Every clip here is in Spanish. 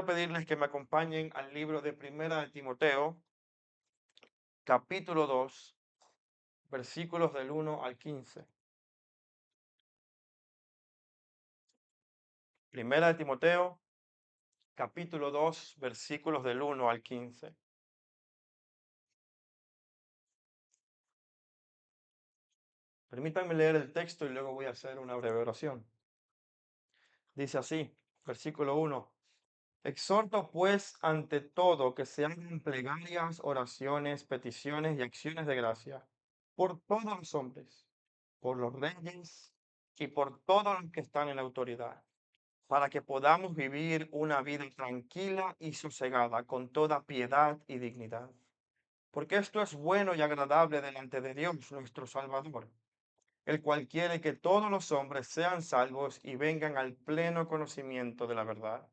quiero pedirles que me acompañen al libro de Primera de Timoteo, capítulo 2, versículos del 1 al 15. Primera de Timoteo, capítulo 2, versículos del 1 al 15. Permítanme leer el texto y luego voy a hacer una breve oración. Dice así, versículo 1. Exhorto pues ante todo que se hagan plegarias, oraciones, peticiones y acciones de gracia por todos los hombres, por los reyes y por todos los que están en la autoridad, para que podamos vivir una vida tranquila y sosegada con toda piedad y dignidad. Porque esto es bueno y agradable delante de Dios nuestro Salvador, el cual quiere que todos los hombres sean salvos y vengan al pleno conocimiento de la verdad.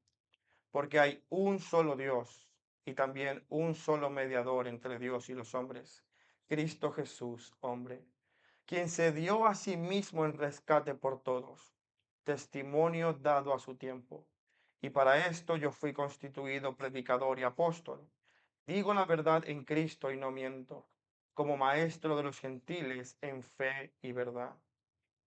Porque hay un solo Dios y también un solo mediador entre Dios y los hombres, Cristo Jesús, hombre, quien se dio a sí mismo en rescate por todos, testimonio dado a su tiempo. Y para esto yo fui constituido predicador y apóstol. Digo la verdad en Cristo y no miento, como maestro de los gentiles en fe y verdad.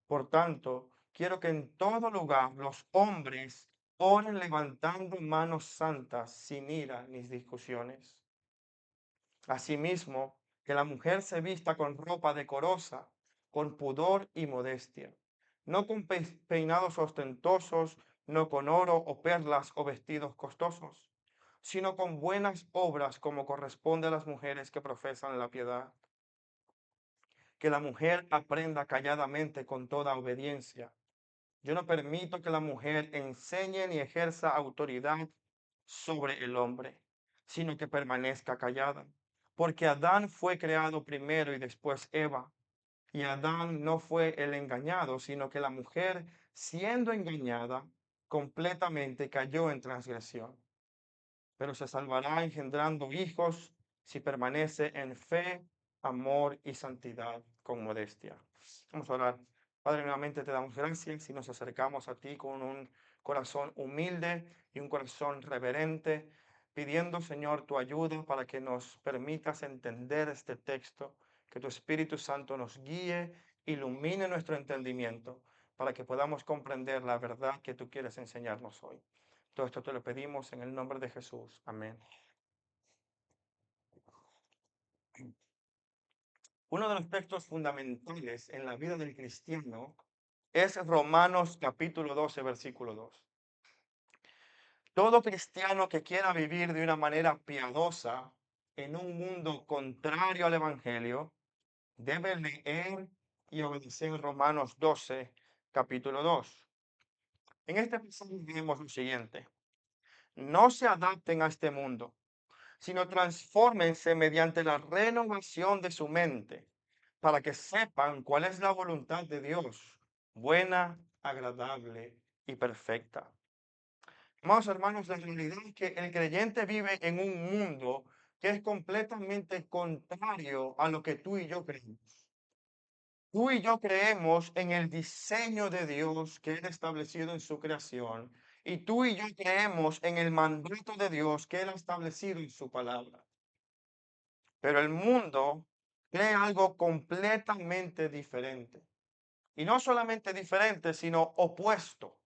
Por tanto, quiero que en todo lugar los hombres oren levantando manos santas sin ira ni discusiones. Asimismo, que la mujer se vista con ropa decorosa, con pudor y modestia, no con peinados ostentosos, no con oro o perlas o vestidos costosos, sino con buenas obras como corresponde a las mujeres que profesan la piedad. Que la mujer aprenda calladamente con toda obediencia. Yo no permito que la mujer enseñe ni ejerza autoridad sobre el hombre, sino que permanezca callada. Porque Adán fue creado primero y después Eva. Y Adán no fue el engañado, sino que la mujer, siendo engañada, completamente cayó en transgresión. Pero se salvará engendrando hijos si permanece en fe, amor y santidad con modestia. Vamos a orar. Padre, nuevamente te damos gracias y nos acercamos a ti con un corazón humilde y un corazón reverente, pidiendo, Señor, tu ayuda para que nos permitas entender este texto, que tu Espíritu Santo nos guíe, ilumine nuestro entendimiento, para que podamos comprender la verdad que tú quieres enseñarnos hoy. Todo esto te lo pedimos en el nombre de Jesús. Amén. Uno de los textos fundamentales en la vida del cristiano es Romanos capítulo 12, versículo 2. Todo cristiano que quiera vivir de una manera piadosa en un mundo contrario al Evangelio debe leer y obedecer Romanos 12, capítulo 2. En este pasaje vemos lo siguiente: no se adapten a este mundo, sino transfórmense mediante la renovación de su mente, para que sepan cuál es la voluntad de Dios, buena, agradable y perfecta. Amados hermanos, la realidad es que el creyente vive en un mundo que es completamente contrario a lo que tú y yo creemos. Tú y yo creemos en el diseño de Dios que Él ha establecido en su creación. Y tú y yo creemos en el mandato de Dios que Él ha establecido en su palabra. Pero el mundo cree algo completamente diferente. Y no solamente diferente, sino opuesto.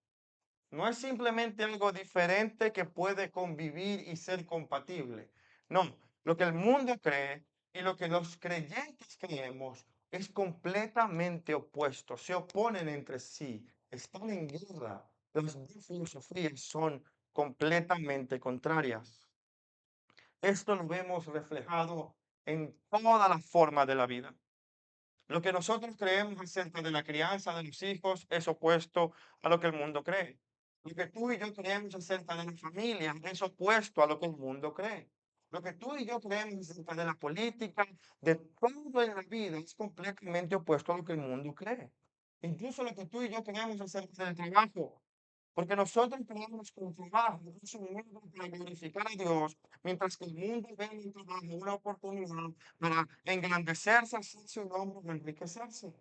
No es simplemente algo diferente que puede convivir y ser compatible. No, lo que el mundo cree y lo que los creyentes creemos es completamente opuesto. Se oponen entre sí, están en guerra. Las dos filosofías son completamente contrarias. Esto lo vemos reflejado en toda la forma de la vida. Lo que nosotros creemos acerca de la crianza de los hijos es opuesto a lo que el mundo cree. Lo que tú y yo creemos acerca de la familia es opuesto a lo que el mundo cree. Lo que tú y yo creemos acerca de la política, de todo en la vida, es completamente opuesto a lo que el mundo cree. Incluso lo que tú y yo creemos acerca del trabajo, porque nosotros creemos que el trabajo es un medio para glorificar a Dios, mientras que el mundo ve en el trabajo una oportunidad para engrandecerse, hacerse un hombre y enriquecerse.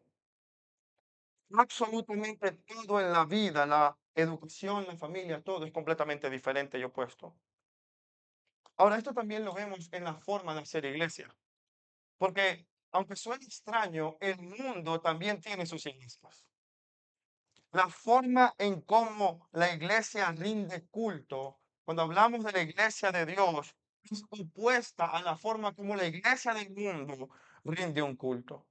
Absolutamente todo en la vida, educación, la familia, todo es completamente diferente y opuesto. Ahora, esto también lo vemos en la forma de hacer iglesia, porque aunque suene extraño, el mundo también tiene sus iglesias. La forma en cómo la iglesia rinde culto, cuando hablamos de la iglesia de Dios, es opuesta a la forma como la iglesia del mundo rinde un culto.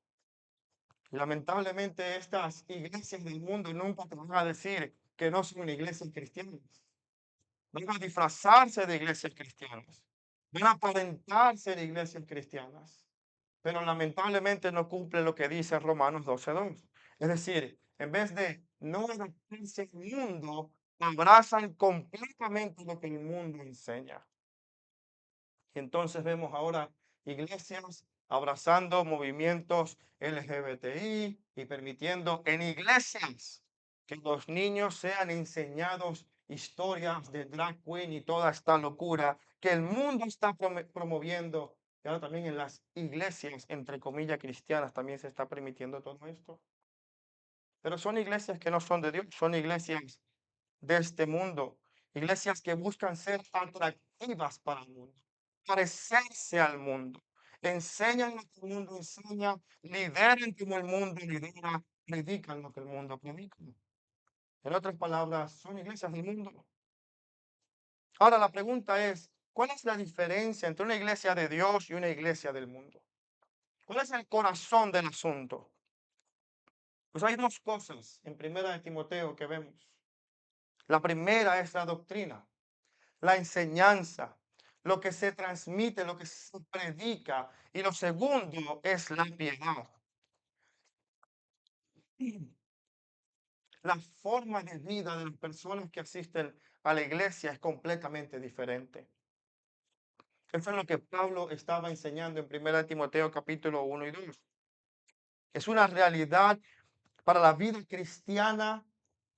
Lamentablemente, estas iglesias del mundo nunca te van a decir que no son iglesias cristianas. Van a disfrazarse de iglesias cristianas. Van a aparentar ser iglesias cristianas. Pero lamentablemente no cumple lo que dice Romanos 12:2. Es decir, en vez de no adaptarse al mundo, abrazan completamente lo que el mundo enseña. Y entonces vemos ahora iglesias abrazando movimientos LGBTI y permitiendo en iglesias que los niños sean enseñados historias de drag queen y toda esta locura que el mundo está promoviendo. Y ahora también en las iglesias, entre comillas, cristianas, también se está permitiendo todo esto. Pero son iglesias que no son de Dios, son iglesias de este mundo, iglesias que buscan ser atractivas para el mundo, parecerse al mundo, enseñan lo que el mundo enseña, lideran como el mundo lidera, predican lo que el mundo predica. En otras palabras, son iglesias del mundo. Ahora la pregunta es, ¿cuál es la diferencia entre una iglesia de Dios y una iglesia del mundo? ¿Cuál es el corazón del asunto? Pues hay dos cosas en Primera de Timoteo que vemos. La primera es la doctrina, la enseñanza, lo que se transmite, lo que se predica. Y lo segundo es la piedad. La forma de vida de las personas que asisten a la iglesia es completamente diferente. Eso es lo que Pablo estaba enseñando en 1 Timoteo capítulo 1 y 2. Es una realidad para la vida cristiana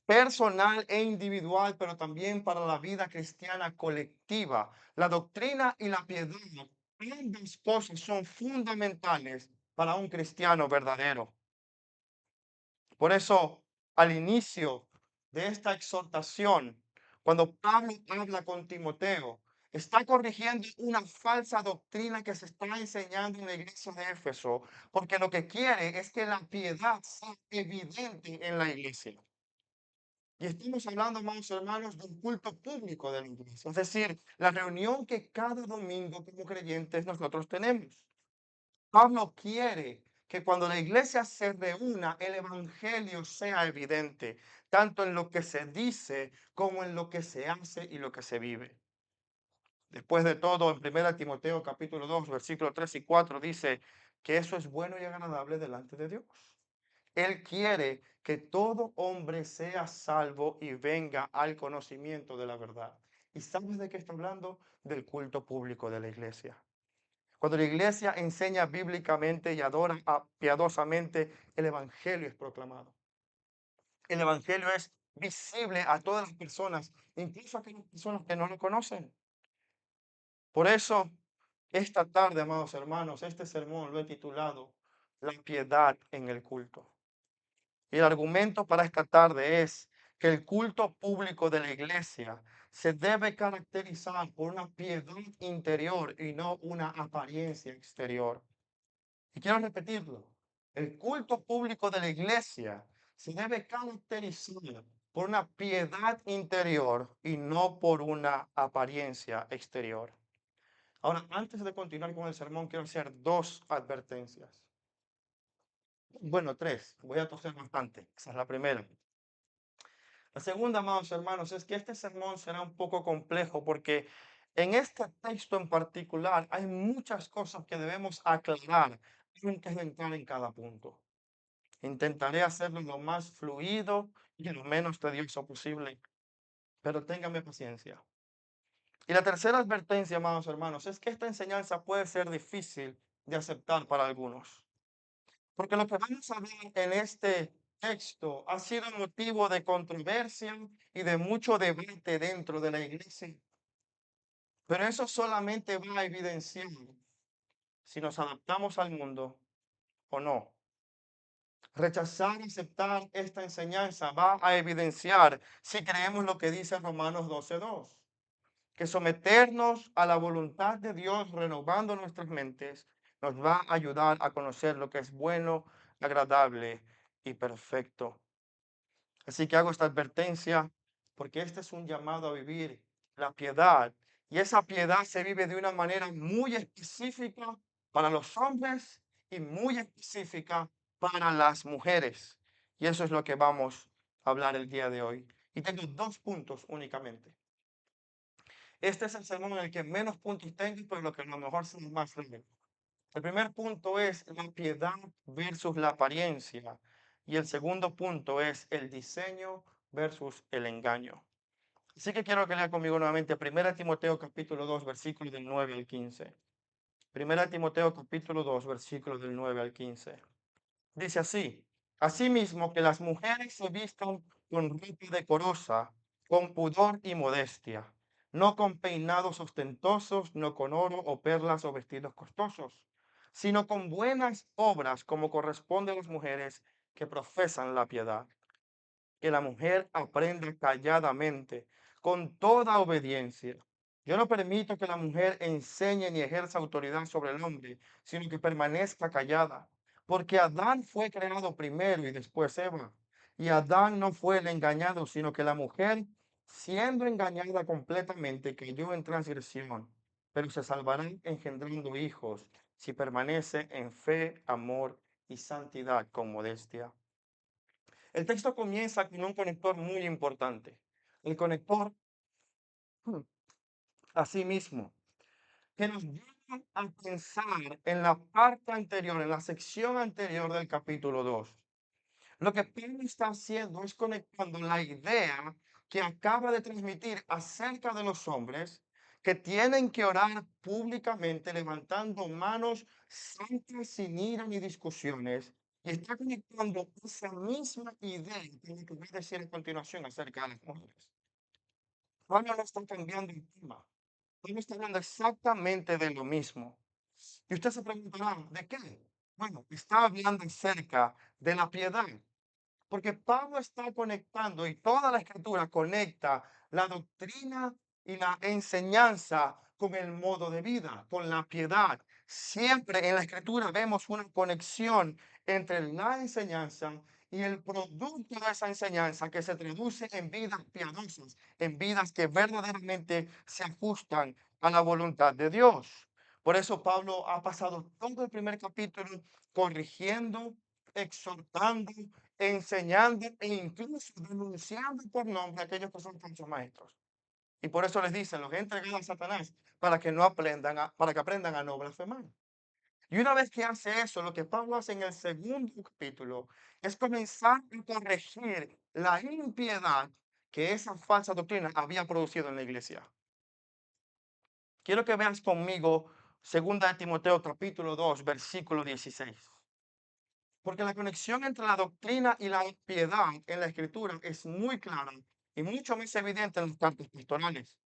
personal e individual, pero también para la vida cristiana colectiva. La doctrina y la piedad, ambas cosas son fundamentales para un cristiano verdadero. Por eso, al inicio de esta exhortación, cuando Pablo habla con Timoteo, está corrigiendo una falsa doctrina que se está enseñando en la iglesia de Éfeso, porque lo que quiere es que la piedad sea evidente en la iglesia. Y estamos hablando, amados hermanos, de un culto público de la iglesia, es decir, la reunión que cada domingo como creyentes nosotros tenemos. Pablo quiere que cuando la iglesia se reúna, el evangelio sea evidente, tanto en lo que se dice como en lo que se hace y lo que se vive. Después de todo, en 1 Timoteo capítulo 2, versículos 3 y 4 dice que eso es bueno y agradable delante de Dios. Él quiere que todo hombre sea salvo y venga al conocimiento de la verdad. ¿Y sabes de qué está hablando? Del culto público de la iglesia. Cuando la iglesia enseña bíblicamente y adora piadosamente, el evangelio es proclamado. El evangelio es visible a todas las personas, incluso a aquellas personas que no lo conocen. Por eso, esta tarde, amados hermanos, este sermón lo he titulado La piedad en el culto. Y el argumento para esta tarde es que el culto público de la iglesia se debe caracterizar por una piedad interior y no una apariencia exterior. Y quiero repetirlo. El culto público de la iglesia se debe caracterizar por una piedad interior y no por una apariencia exterior. Ahora, antes de continuar con el sermón, quiero hacer dos advertencias. Bueno, tres. Voy a toser bastante. Esa es la primera. La segunda, amados hermanos, es que este sermón será un poco complejo porque en este texto en particular hay muchas cosas que debemos aclarar antes de entrar en cada punto. Intentaré hacerlo lo más fluido y lo menos tedioso posible, pero ténganme paciencia. Y la tercera advertencia, amados hermanos, es que esta enseñanza puede ser difícil de aceptar para algunos. Porque lo que vamos a ver en este texto ha sido motivo de controversia y de mucho debate dentro de la iglesia. Pero eso solamente va a evidenciar si nos adaptamos al mundo o no. Rechazar y aceptar esta enseñanza va a evidenciar si creemos lo que dice Romanos 12:2, que someternos a la voluntad de Dios renovando nuestras mentes nos va a ayudar a conocer lo que es bueno, agradable y perfecto. Así que hago esta advertencia porque este es un llamado a vivir la piedad y esa piedad se vive de una manera muy específica para los hombres y muy específica para las mujeres. Y eso es lo que vamos a hablar el día de hoy. Y tengo dos puntos únicamente. Este es el sermón en el que menos puntos tengo, pero lo que a lo mejor son más largos. El primer punto es la piedad versus la apariencia. Y el segundo punto es el diseño versus el engaño. Así que quiero que lea conmigo nuevamente 1 Timoteo capítulo 2 versículos del 9 al 15. 1 Timoteo capítulo 2 versículos del 9 al 15. Dice así: Asimismo que las mujeres se vistan con ropa decorosa, con pudor y modestia, no con peinados ostentosos, no con oro o perlas o vestidos costosos, sino con buenas obras como corresponde a las mujeres que profesan la piedad. Que la mujer aprenda calladamente, con toda obediencia. Yo no permito que la mujer enseñe ni ejerza autoridad sobre el hombre, sino que permanezca callada. Porque Adán fue creado primero y después Eva. Y Adán no fue el engañado, sino que la mujer, siendo engañada completamente, cayó en transgresión. Pero se salvarán engendrando hijos si permanece en fe, amor y santidad con modestia. El texto comienza con un conector muy importante. El conector, hmm, así mismo, que nos lleva a pensar en la parte anterior, en la sección anterior del capítulo 2. Lo que Pablo está haciendo es conectando la idea que acaba de transmitir acerca de los hombres que tienen que orar públicamente levantando manos santas sin ira ni discusiones. Y está conectando esa misma idea que lo que voy a decir a continuación acerca de las mujeres. Pablo no está cambiando el tema. Pablo está hablando exactamente de lo mismo. Y usted se preguntará, ¿de qué? Bueno, está hablando acerca de la piedad. Porque Pablo está conectando y toda la escritura conecta la doctrina y la enseñanza con el modo de vida, con la piedad. Siempre en la escritura vemos una conexión entre la enseñanza y el producto de esa enseñanza que se traduce en vidas piadosas, en vidas que verdaderamente se ajustan a la voluntad de Dios. Por eso Pablo ha pasado todo el primer capítulo corrigiendo, exhortando, enseñando e incluso denunciando por nombre a aquellos que son falsos maestros. Y por eso les dicen, los he entregado a Satanás para que no aprendan para que aprendan a no blasfemar. Y una vez que hace eso, lo que Pablo hace en el segundo capítulo es comenzar a corregir la impiedad que esa falsa doctrina había producido en la iglesia. Quiero que veas conmigo 2 Timoteo capítulo 2 versículo 16. Porque la conexión entre la doctrina y la piedad en la escritura es muy clara y mucho más evidente en las cartas pastorales.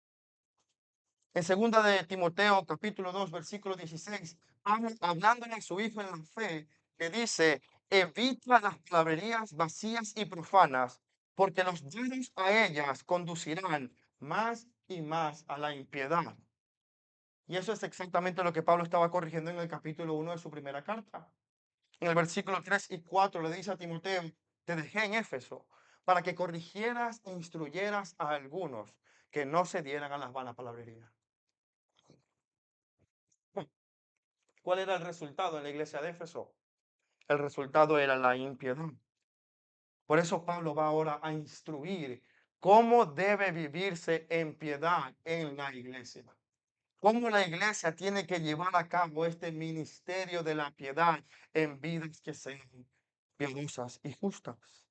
En 2 Timoteo capítulo 2 versículo 16, hablándole a su hijo en la fe, le dice, evita las palabrerías vacías y profanas, porque los dados a ellas conducirán más y más a la impiedad. Y eso es exactamente lo que Pablo estaba corrigiendo en el capítulo 1 de su primera carta. En el versículo 3 y 4 le dice a Timoteo, te dejé en Éfeso para que corrigieras e instruyeras a algunos que no se dieran a las vanas palabrerías. ¿Cuál era el resultado en la iglesia de Éfeso? El resultado era la impiedad. Por eso Pablo va ahora a instruir cómo debe vivirse en piedad en la iglesia. Cómo la iglesia tiene que llevar a cabo este ministerio de la piedad en vidas que sean piadosas y justas.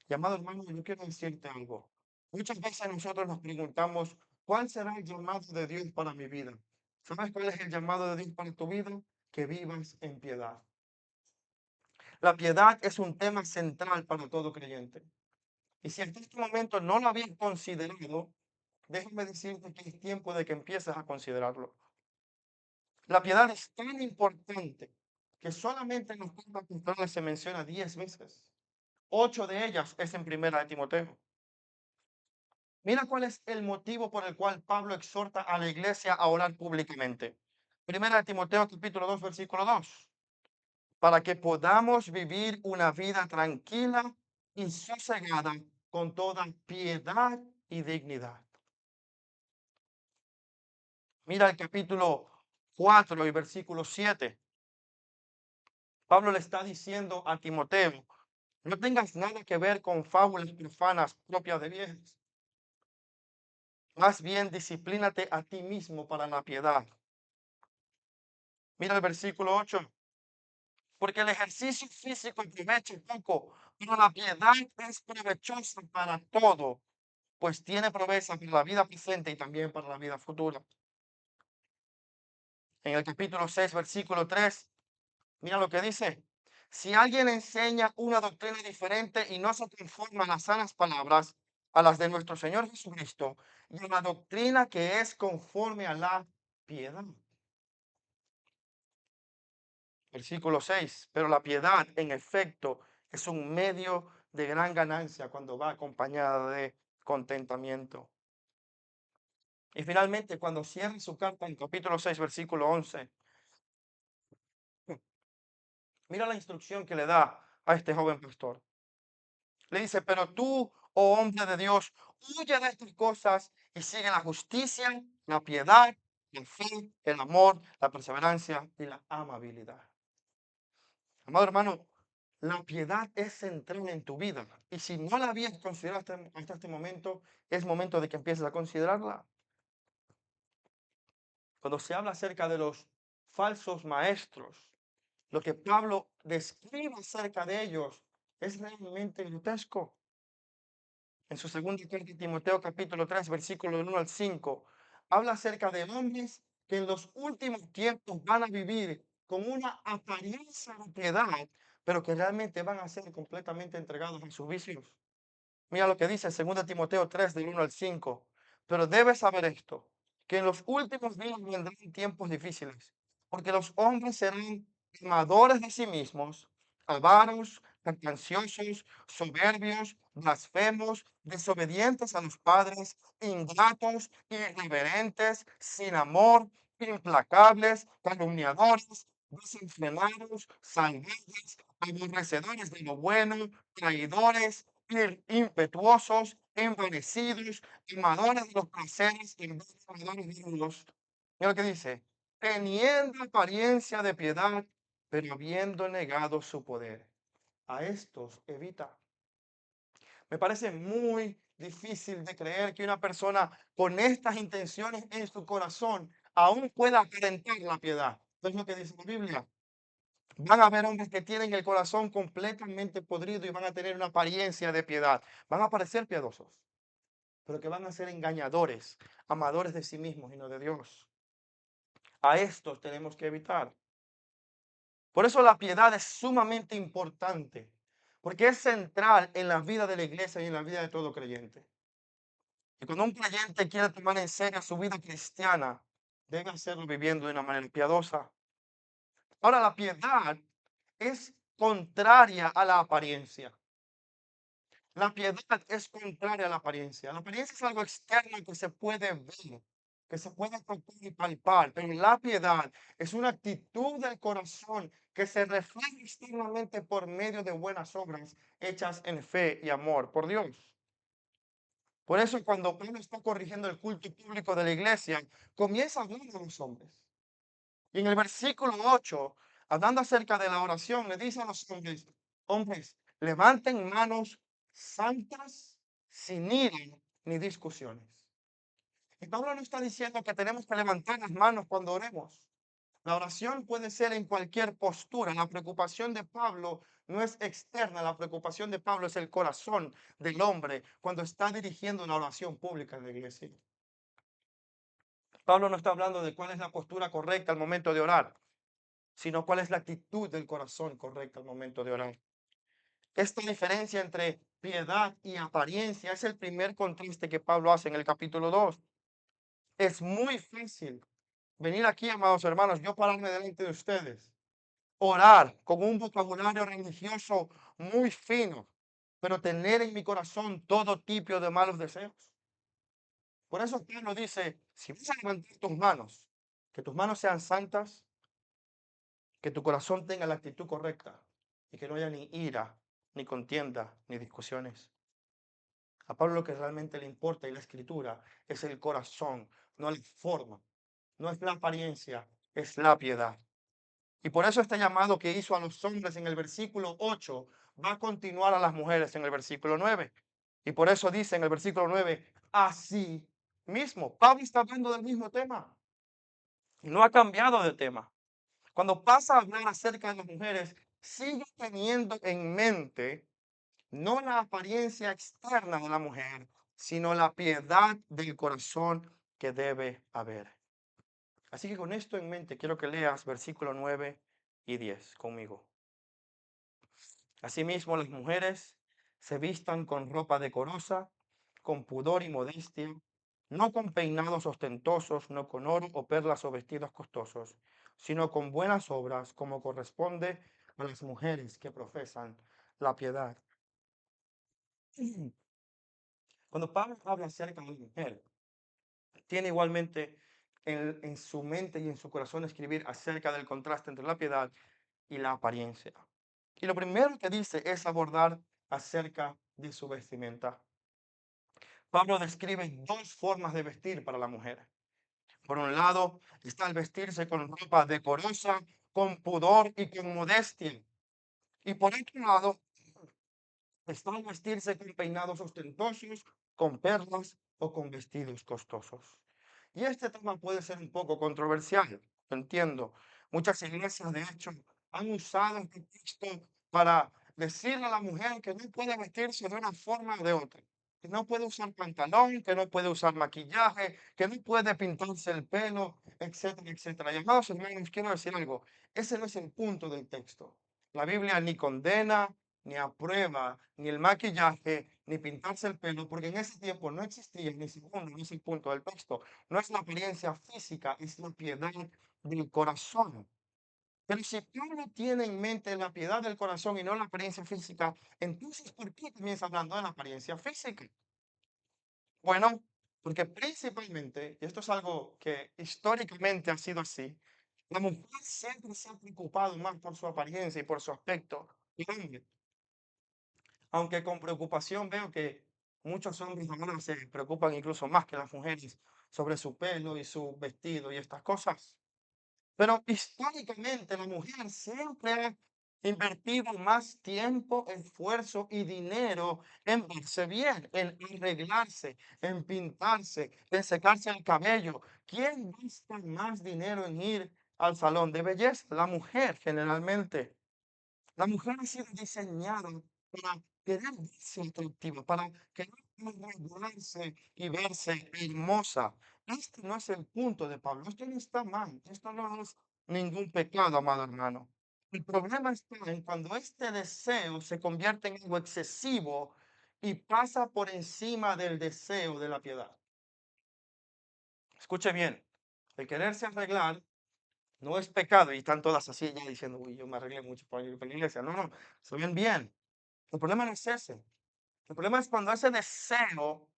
Y amado hermano, yo quiero decirte algo. Muchas veces nosotros nos preguntamos, ¿cuál será el llamado de Dios para mi vida? ¿Sabes cuál es el llamado de Dios para tu vida? Que vivas en piedad. La piedad es un tema central para todo creyente. Y si en este momento no lo habías considerado, déjame decirte que es tiempo de que empieces a considerarlo. La piedad es tan importante que solamente en los cartas pastorales se menciona 10 veces. 8 de ellas es en primera de Timoteo. Mira cuál es el motivo por el cual Pablo exhorta a la iglesia a orar públicamente. Primera de Timoteo capítulo 2 versículo 2. Para que podamos vivir una vida tranquila y sosegada con toda piedad y dignidad. Mira el capítulo 4 y versículo 7. Pablo le está diciendo a Timoteo, no tengas nada que ver con fábulas profanas propias de viejos. Más bien disciplínate a ti mismo para la piedad. Mira el versículo 8. Porque el ejercicio físico aprovecha poco, pero la piedad es provechosa para todo, pues tiene promesa para la vida presente y también para la vida futura. En el capítulo 6, versículo 3, mira lo que dice. Si alguien enseña una doctrina diferente y no se conforma a las sanas palabras, a las de nuestro Señor Jesucristo, y a la doctrina que es conforme a la piedad. Versículo 6. Pero la piedad, en efecto, es un medio de gran ganancia cuando va acompañada de contentamiento. Y finalmente, cuando cierra su carta en capítulo 6, versículo 11, mira la instrucción que le da a este joven pastor. Le dice, pero tú, oh hombre de Dios, huye de estas cosas y sigue la justicia, la piedad, la fe, el amor, la perseverancia y la amabilidad. Amado hermano, la piedad es central en tu vida. Y si no la habías considerado hasta este momento, es momento de que empieces a considerarla. Cuando se habla acerca de los falsos maestros, lo que Pablo describe acerca de ellos es realmente grotesco. En su segunda carta de Timoteo, capítulo 3, versículo del 1 al 5, habla acerca de hombres que en los últimos tiempos van a vivir con una apariencia de piedad, pero que realmente van a ser completamente entregados a sus vicios. Mira lo que dice en 2 Timoteo 3, del 1 al 5. Pero debes saber esto, que en los últimos días vendrán tiempos difíciles, porque los hombres serán amadores de sí mismos, avaros, jactanciosos, soberbios, blasfemos, desobedientes a los padres, ingratos, irreverentes, sin amor, implacables, calumniadores, desenfrenados, salvajes, aborrecedores de lo bueno, traidores, impetuosos, envanecidos, amadores de los placeres en vez de amadores de Dios. Mira lo que dice, teniendo apariencia de piedad, pero habiendo negado su poder. A estos evita. Me parece muy difícil de creer que una persona con estas intenciones en su corazón aún pueda aparentar la piedad. Es lo que dice la Biblia. Van a haber hombres que tienen el corazón completamente podrido y van a tener una apariencia de piedad. Van a parecer piadosos, pero que van a ser engañadores, amadores de sí mismos y no de Dios. A estos tenemos que evitar. Por eso la piedad es sumamente importante, porque es central en la vida de la iglesia y en la vida de todo creyente. Y cuando un creyente quiere tomar en serio su vida cristiana, debe hacerlo viviendo de una manera piadosa. Ahora, la piedad es contraria a la apariencia. La piedad es contraria a la apariencia. La apariencia es algo externo que se puede ver, que se puede tocar y palpar, pero la piedad es una actitud del corazón que se refleja externamente por medio de buenas obras hechas en fe y amor por Dios. Por eso cuando Pablo está corrigiendo el culto público de la iglesia, comienza a hablar de los hombres. Y en el versículo 8, hablando acerca de la oración, le dice a los hombres, hombres, levanten manos santas sin ira ni discusiones. Y Pablo no está diciendo que tenemos que levantar las manos cuando oremos. La oración puede ser en cualquier postura. La preocupación de Pablo no es externa, la preocupación de Pablo es el corazón del hombre cuando está dirigiendo una oración pública en la iglesia. Pablo no está hablando de cuál es la postura correcta al momento de orar, sino cuál es la actitud del corazón correcta al momento de orar. Esta diferencia entre piedad y apariencia es el primer contraste que Pablo hace en el capítulo 2. Es muy fácil venir aquí, amados hermanos, yo pararme delante de ustedes orar con un vocabulario religioso muy fino, pero tener en mi corazón todo tipo de malos deseos. Por eso Pablo dice, si vas a levantar tus manos, que tus manos sean santas, que tu corazón tenga la actitud correcta y que no haya ni ira, ni contienda, ni discusiones. A Pablo lo que realmente le importa y la escritura es el corazón, no la forma, no es la apariencia, es la piedad. Y por eso este llamado que hizo a los hombres en el versículo 8 va a continuar a las mujeres en el versículo 9. Y por eso dice en el versículo 9, así mismo. Pablo está hablando del mismo tema. No ha cambiado de tema. Cuando pasa a hablar acerca de las mujeres, sigue teniendo en mente no la apariencia externa de la mujer, sino la piedad del corazón que debe haber. Así que con esto en mente, quiero que leas versículo 9 y 10 conmigo. Asimismo, las mujeres se vistan con ropa decorosa, con pudor y modestia, no con peinados ostentosos, no con oro o perlas o vestidos costosos, sino con buenas obras, como corresponde a las mujeres que profesan la piedad. Cuando Pablo habla acerca de la mujer, tiene igualmente en su mente y en su corazón escribir acerca del contraste entre la piedad y la apariencia. Y lo primero que dice es abordar acerca de su vestimenta. Pablo describe dos formas de vestir para la mujer. Por un lado está el vestirse con ropa decorosa, con pudor y con modestia. Y por otro lado está el vestirse con peinados ostentosos, con perlas o con vestidos costosos. Y este tema puede ser un poco controversial, lo entiendo. Muchas iglesias, de hecho, han usado este texto para decirle a la mujer que no puede vestirse de una forma o de otra, que no puede usar pantalón, que no puede usar maquillaje, que no puede pintarse el pelo, etcétera, etcétera. Y amados hermanos, quiero decir algo, ese no es el punto del texto. La Biblia ni condena, ni aprueba, ni el maquillaje, ni pintarse el pelo, porque en ese tiempo no existía, ni segundo, ni es el punto del texto. No es la apariencia física, es la piedad del corazón. Pero si Pablo tiene en mente la piedad del corazón y no la apariencia física, entonces ¿por qué comienza hablando de la apariencia física? Bueno, porque principalmente, y esto es algo que históricamente ha sido así, la mujer siempre se ha preocupado más por su apariencia y por su aspecto que el hombre. Aunque con preocupación veo que muchos hombres ahora se preocupan incluso más que las mujeres sobre su pelo y su vestido y estas cosas. Pero históricamente la mujer siempre ha invertido más tiempo, esfuerzo y dinero en verse bien, en arreglarse, en pintarse, en secarse el cabello. ¿Quién gasta más dinero en ir al salón de belleza? La mujer generalmente. La mujer ha sido diseñada para querer verse atractiva, para querer arreglarse y verse hermosa. Este no es el punto de Pablo. Esto no está mal. Esto no es ningún pecado, amado hermano. El problema está en cuando este deseo se convierte en algo excesivo y pasa por encima del deseo de la piedad. Escuche bien. El quererse arreglar no es pecado y están todas así ya diciendo, uy, yo me arreglé mucho para ir a la iglesia. No, no, se ven bien. El problema no es ese. El problema es cuando ese deseo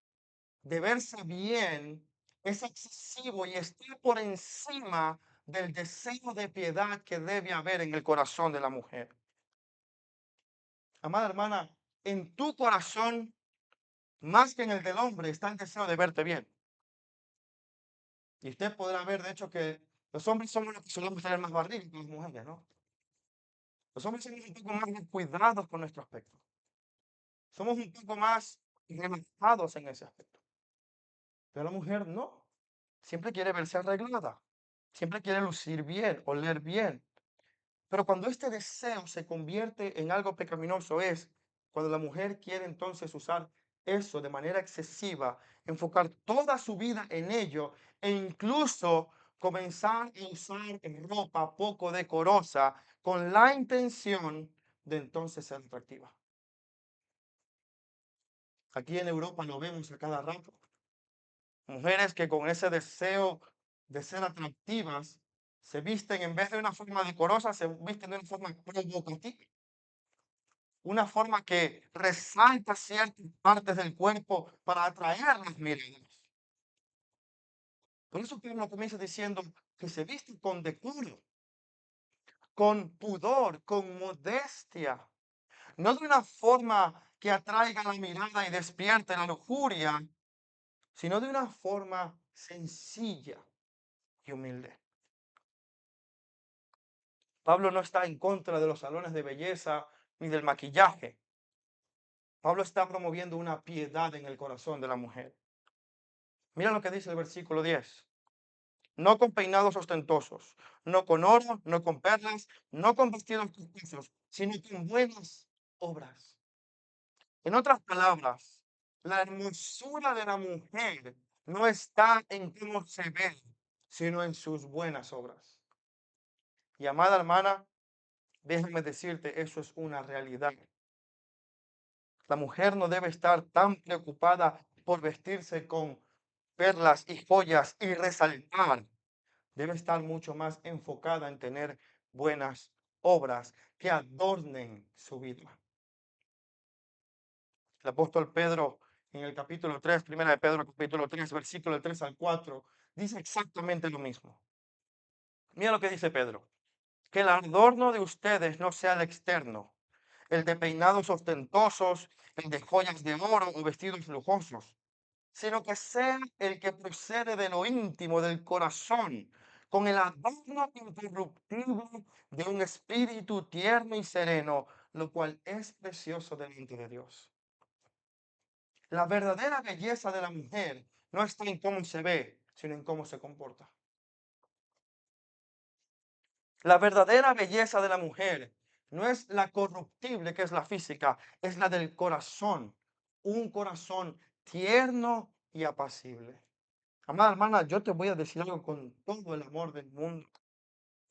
de verse bien es excesivo y está por encima del deseo de piedad que debe haber en el corazón de la mujer. Amada hermana, en tu corazón, más que en el del hombre, está el deseo de verte bien. Y usted podrá ver, de hecho, que los hombres somos los que solemos tener más barriga que las mujeres, ¿no? Los hombres somos un poco más descuidados con nuestro aspecto. Somos un poco más relajados en ese aspecto. Pero la mujer no. Siempre quiere verse arreglada. Siempre quiere lucir bien, oler bien. Pero cuando este deseo se convierte en algo pecaminoso es cuando la mujer quiere entonces usar eso de manera excesiva, enfocar toda su vida en ello e incluso comenzar a usar ropa poco decorosa con la intención de entonces ser atractiva. Aquí en Europa lo vemos a cada rato. Mujeres que con ese deseo de ser atractivas Se visten en vez de una forma decorosa, se visten de una forma provocativa, una forma que resalta ciertas partes del cuerpo para atraer las miradas. Por eso Pablo comienza diciendo que se viste con decoro, con pudor, con modestia, no de una forma que atraiga la mirada y despierte la lujuria, sino de una forma sencilla y humilde. Pablo no está en contra de los salones de belleza ni del maquillaje. Pablo está promoviendo una piedad en el corazón de la mujer. Mira lo que dice el versículo 10. No con peinados ostentosos, no con oro, no con perlas, no con vestidos costosos, sino con buenas obras. En otras palabras, la hermosura de la mujer no está en cómo se ve, sino en sus buenas obras. Y amada hermana, déjame decirte, eso es una realidad. La mujer no debe estar tan preocupada por vestirse con perlas y joyas y resaltar. Debe estar mucho más enfocada en tener buenas obras que adornen su vida. El apóstol Pedro en el capítulo 3, primera de Pedro, capítulo 3, versículo del 3 al 4, dice exactamente lo mismo. Mira lo que dice Pedro. Que el adorno de ustedes no sea el externo, el de peinados ostentosos, el de joyas de oro o vestidos lujosos, sino que sea el que procede de lo íntimo del corazón, con el adorno incorruptible de un espíritu tierno y sereno, lo cual es precioso delante de Dios. La verdadera belleza de la mujer no está en cómo se ve, sino en cómo se comporta. La verdadera belleza de la mujer no es la corruptible que es la física, es la del corazón, un corazón tierno y apacible. Amada hermana, yo te voy a decir algo con todo el amor del mundo.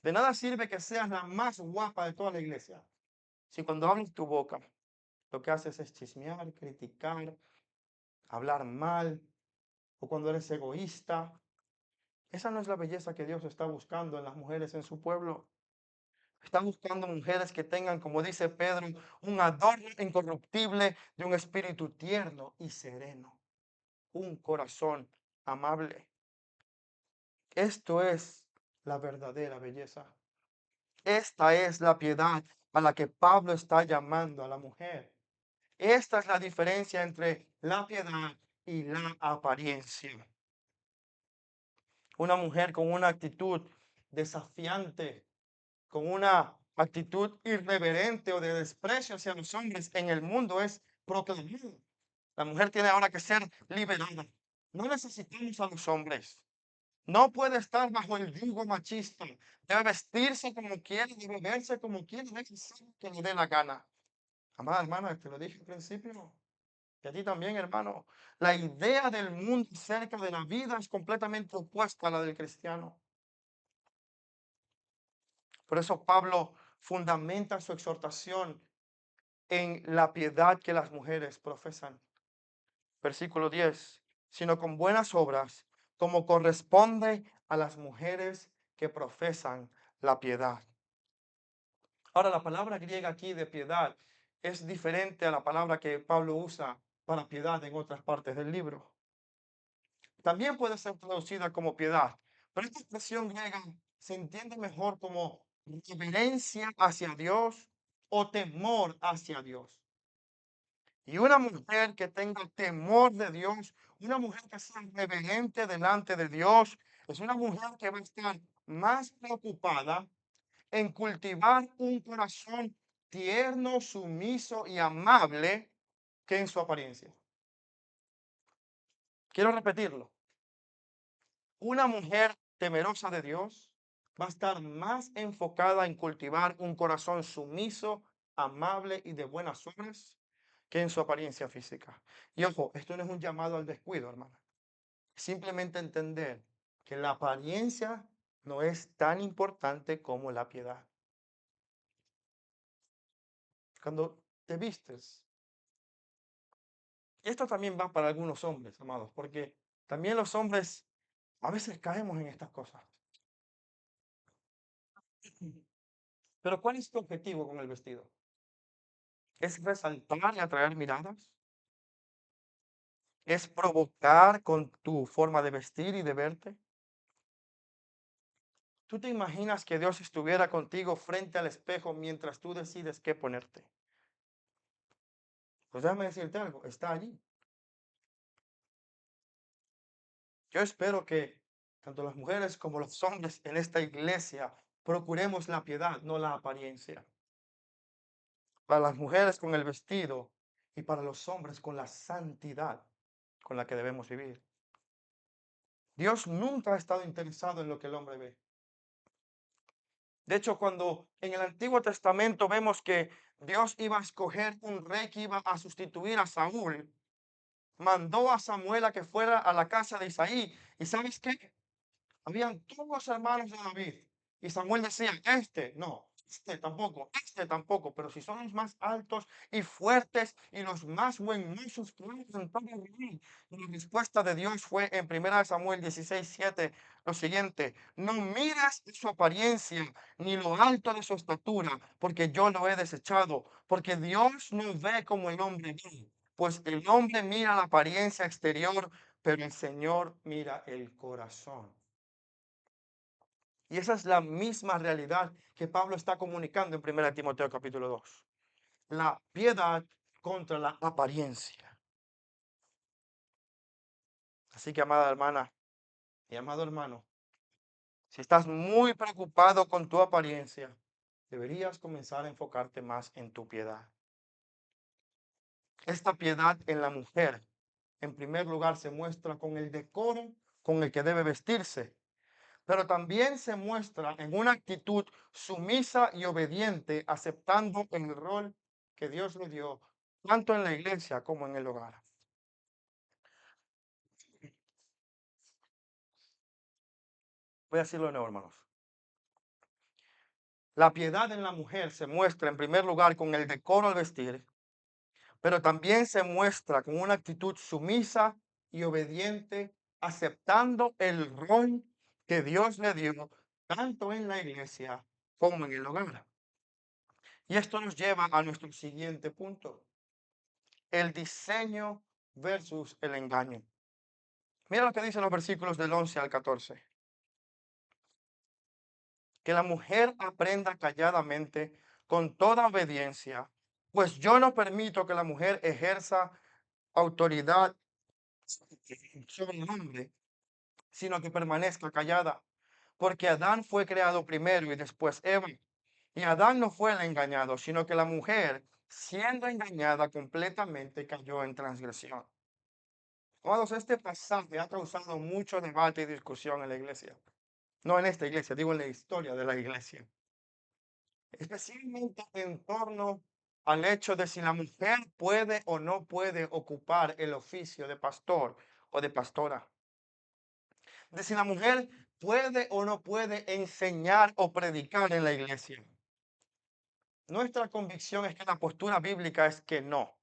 De nada sirve que seas la más guapa de toda la iglesia. Si cuando abres tu boca, lo que haces es chismear, criticar, hablar mal, o cuando eres egoísta, esa no es la belleza que Dios está buscando en las mujeres en su pueblo. Está buscando mujeres que tengan, como dice Pedro, un adorno incorruptible de un espíritu tierno y sereno, un corazón amable. Esto es la verdadera belleza. Esta es la piedad a la que Pablo está llamando a la mujer. Esta es la diferencia entre la piedad y la apariencia. Una mujer con una actitud desafiante, con una actitud irreverente o de desprecio hacia los hombres en el mundo es proclamada. La mujer tiene ahora que ser liberada. No necesitamos a los hombres. No puede estar bajo el yugo machista. Debe vestirse como quiere, debe verse como quiere, debe hacer lo que le dé la gana. Amada hermana, te lo dije al principio, y a ti también, hermano. La idea del mundo acerca de la vida es completamente opuesta a la del cristiano. Por eso Pablo fundamenta su exhortación en la piedad que las mujeres profesan. Versículo 10, sino con buenas obras, como corresponde a las mujeres que profesan la piedad. Ahora, la palabra griega aquí de piedad es diferente a la palabra que Pablo usa para piedad en otras partes del libro. También puede ser traducida como piedad, pero esta expresión griega se entiende mejor como reverencia hacia Dios o temor hacia Dios. Y una mujer que tenga temor de Dios, una mujer que sea reverente delante de Dios, es una mujer que va a estar más preocupada en cultivar un corazón tierno, sumiso y amable que en su apariencia. Quiero repetirlo. Una mujer temerosa de Dios va a estar más enfocada en cultivar un corazón sumiso, amable y de buenas obras que en su apariencia física. Y ojo, esto no es un llamado al descuido, hermana. Simplemente entender que la apariencia no es tan importante como la piedad. Cuando te vistes, y esto también va para algunos hombres, amados, porque también los hombres a veces caemos en estas cosas. Pero ¿cuál es tu objetivo con el vestido? ¿Es resaltar y atraer miradas? ¿Es provocar con tu forma de vestir y de verte? ¿Tú te imaginas que Dios estuviera contigo frente al espejo mientras tú decides qué ponerte? Pues déjame decirte algo, está allí. Yo espero que tanto las mujeres como los hombres en esta iglesia procuremos la piedad, no la apariencia. Para las mujeres con el vestido y para los hombres con la santidad con la que debemos vivir. Dios nunca ha estado interesado en lo que el hombre ve. De hecho, cuando en el Antiguo Testamento vemos que Dios iba a escoger un rey que iba a sustituir a Saúl, mandó a Samuel a que fuera a la casa de Isaí. ¿Y sabes qué? Habían todos los hermanos de David. Y Samuel decía, no, este tampoco, pero si son los más altos y fuertes y los más buenosos que hay en todo el rey. Y la respuesta de Dios fue en 1 Samuel 16:7 lo siguiente, no miras su apariencia ni lo alto de su estatura, porque yo lo he desechado, porque Dios no ve como el hombre ve, pues el hombre mira la apariencia exterior, pero el Señor mira el corazón. Y esa es la misma realidad que Pablo está comunicando en 1 Timoteo capítulo 2. La piedad contra la apariencia. Así que, amada hermana y amado hermano, si estás muy preocupado con tu apariencia, deberías comenzar a enfocarte más en tu piedad. Esta piedad en la mujer, en primer lugar, se muestra con el decoro con el que debe vestirse, pero también se muestra en una actitud sumisa y obediente, aceptando el rol que Dios le dio, tanto en la iglesia como en el hogar. Voy a decirlo de nuevo, hermanos. La piedad en la mujer se muestra en primer lugar con el decoro al vestir, pero también se muestra con una actitud sumisa y obediente, aceptando el rol que Dios le dio, tanto en la iglesia como en el hogar. Y esto nos lleva a nuestro siguiente punto. El diseño versus el engaño. Mira lo que dicen los versículos del 11 al 14. Que la mujer aprenda calladamente con toda obediencia, pues yo no permito que la mujer ejerza autoridad sobre el hombre, sino que permanezca callada, porque Adán fue creado primero y después Eva. Y Adán no fue el engañado, sino que la mujer, siendo engañada completamente, cayó en transgresión. Amados, este pasaje ha causado mucho debate y discusión en la iglesia. No en esta iglesia, digo en la historia de la iglesia. Especialmente en torno al hecho de si la mujer puede o no puede ocupar el oficio de pastor o de pastora. De si la mujer puede o no puede enseñar o predicar en la iglesia. Nuestra convicción es que la postura bíblica es que no.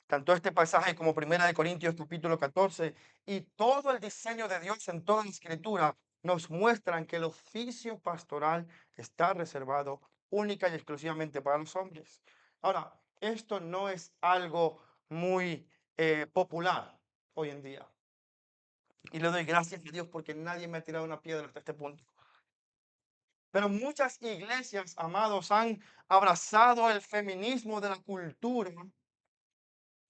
Tanto este pasaje como 1 Corintios capítulo 14 y todo el diseño de Dios en toda la escritura nos muestran que el oficio pastoral está reservado única y exclusivamente para los hombres. Ahora, esto no es algo muy popular hoy en día. Y le doy gracias a Dios porque nadie me ha tirado una piedra hasta este punto. Pero muchas iglesias, amados, han abrazado el feminismo de la cultura